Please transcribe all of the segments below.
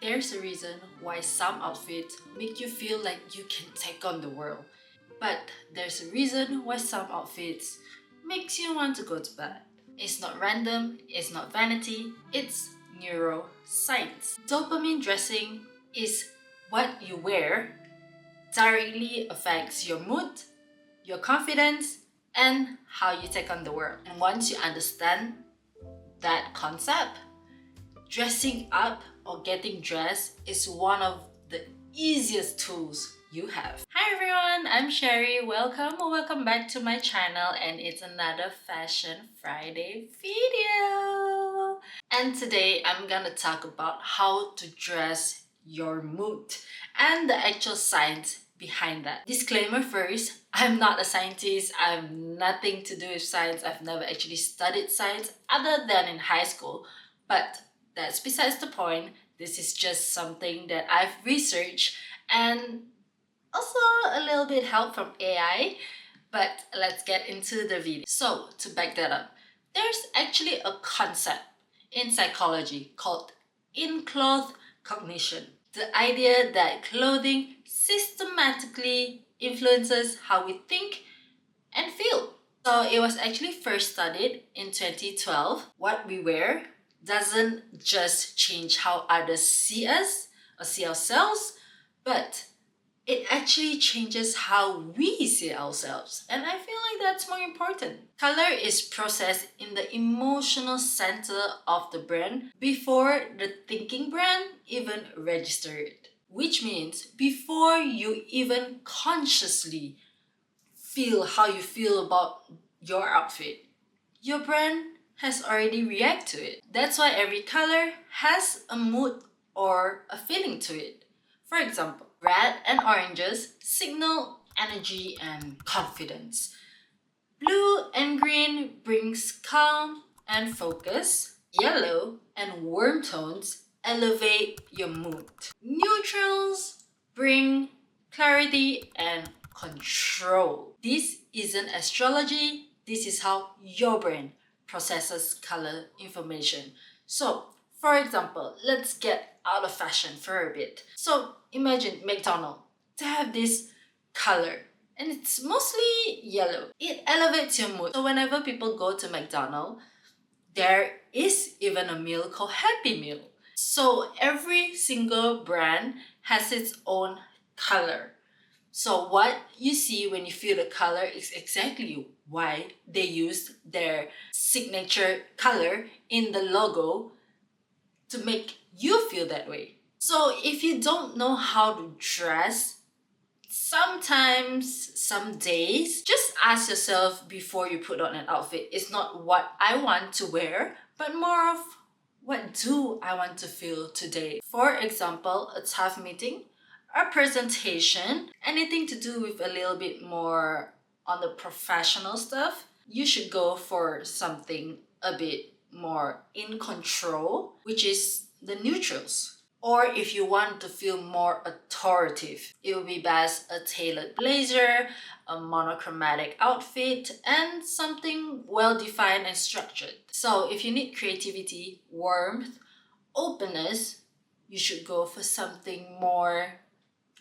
There's a reason why some outfits make you feel like you can take on the world. But there's a reason why some outfits makes you want to go to bed. It's not random, it's not vanity, it's neuroscience. Dopamine dressing is what you wear directly affects your mood, your confidence, and how you take on the world. And once you understand that concept, dressing up or getting dressed is one of the easiest tools you have. Hi everyone, I'm Sherry. Welcome back to my channel, and it's another Fashion Friday video. And today I'm gonna talk about how to dress your mood and the actual science behind that. Disclaimer first, I'm not a scientist. I have nothing to do with science. I've never actually studied science other than in high school, but that's besides the point. This is just something that I've researched and also a little bit help from AI, but let's get into the video. So to back that up, there's actually a concept in psychology called enclothed cognition. The idea that clothing systematically influences how we think and feel. So it was actually first studied in 2012. What we wear doesn't just change how others see us or see ourselves, but it actually changes how we see ourselves. And I feel like that's more important. Color is processed in the emotional center of the brain before the thinking brain even registers it. Which means before you even consciously feel how you feel about your outfit, your brain has already reacted to it. That's why every color has a mood or a feeling to it. For example, red and oranges signal energy and confidence. Blue and green brings calm and focus. Yellow and warm tones elevate your mood. Neutrals bring clarity and control. This isn't astrology. This is how your brain processes color information. So, for example, let's get out of fashion for a bit. So, imagine McDonald's. They have this color and it's mostly yellow. It elevates your mood. So, whenever people go to McDonald's, there is even a meal called Happy Meal. So, every single brand has its own color. So what you see when you feel the color is exactly why they used their signature color in the logo to make you feel that way. So if you don't know how to dress, sometimes, some days, just ask yourself before you put on an outfit. It's not what I want to wear, but more of what do I want to feel today. For example, a tough meeting, a presentation, anything to do with a little bit more on the professional stuff, you should go for something a bit more in control, which is the neutrals. Or if you want to feel more authoritative, it would be best a tailored blazer, a monochromatic outfit, and something well-defined and structured. So if you need creativity, warmth, openness, you should go for something more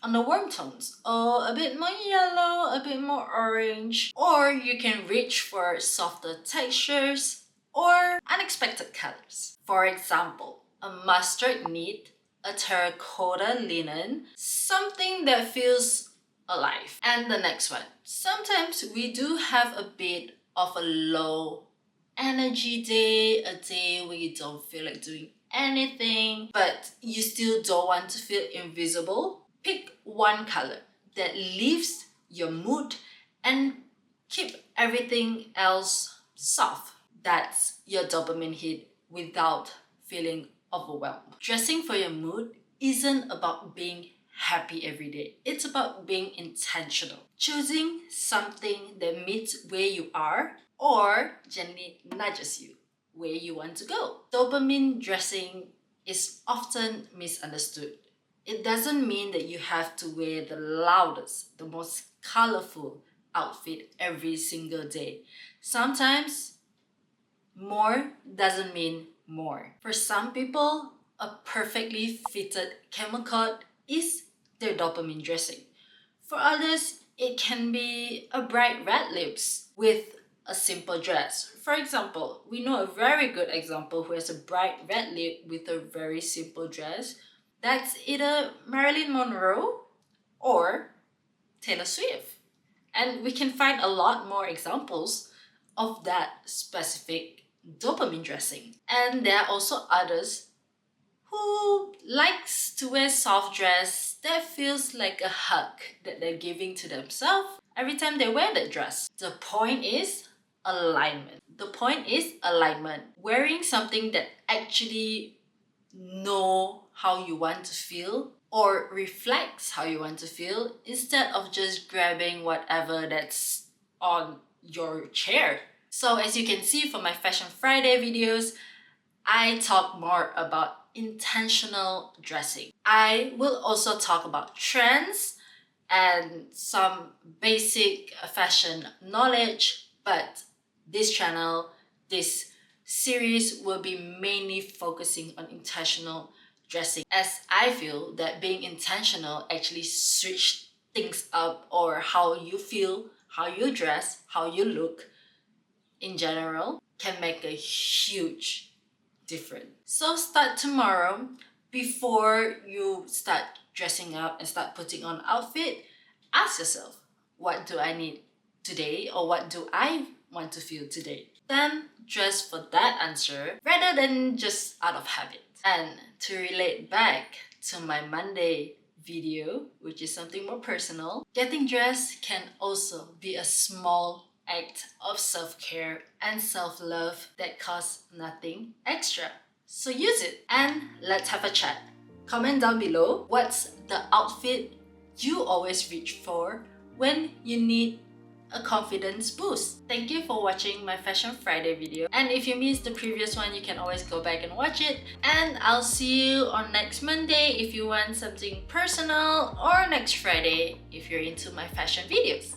on the warm tones, or a bit more yellow, a bit more orange, or you can reach for softer textures or unexpected colors. For example, a mustard knit, a terracotta linen, something that feels alive. And the next one, sometimes we do have a bit of a low energy day, a day where you don't feel like doing anything, but you still don't want to feel invisible. Pick one color that lifts your mood and keep everything else soft. That's your dopamine hit without feeling overwhelmed. Dressing for your mood isn't about being happy every day. It's about being intentional. Choosing something that meets where you are or gently nudges you where you want to go. Dopamine dressing is often misunderstood. It doesn't mean that you have to wear the loudest, the most colorful outfit every single day. Sometimes more doesn't mean more. For some people, a perfectly fitted camel coat is their dopamine dressing. For others, it can be a bright red lips with a simple dress. For example, we know a very good example who has a bright red lip with a very simple dress. That's either Marilyn Monroe or Taylor Swift. And we can find a lot more examples of that specific dopamine dressing. And there are also others who likes to wear soft dress that feels like a hug that they're giving to themselves every time they wear that dress. The point is alignment. The point is alignment. Wearing something that actually know how you want to feel or reflects how you want to feel instead of just grabbing whatever that's on your chair. So as you can see from my Fashion Friday videos, I talk more about intentional dressing. I will also talk about trends and some basic fashion knowledge, but this channel, this series will be mainly focusing on intentional dressing, as I feel that being intentional actually switch things up, or how you feel, how you dress, how you look in general can make a huge difference. So start tomorrow. Before you start dressing up and start putting on outfit, ask yourself, what do I need today, or what do I want to feel today? Then dress for that answer rather than just out of habit. And to relate back to my Monday video, which is something more personal, getting dressed can also be a small act of self-care and self-love that costs nothing extra. So use it and let's have a chat. Comment down below what's the outfit you always reach for when you need a confidence boost. Thank you for watching my Fashion Friday video. And if you missed the previous one, you can always go back and watch it. And I'll see you on next Monday if you want something personal, or next Friday if you're into my fashion videos.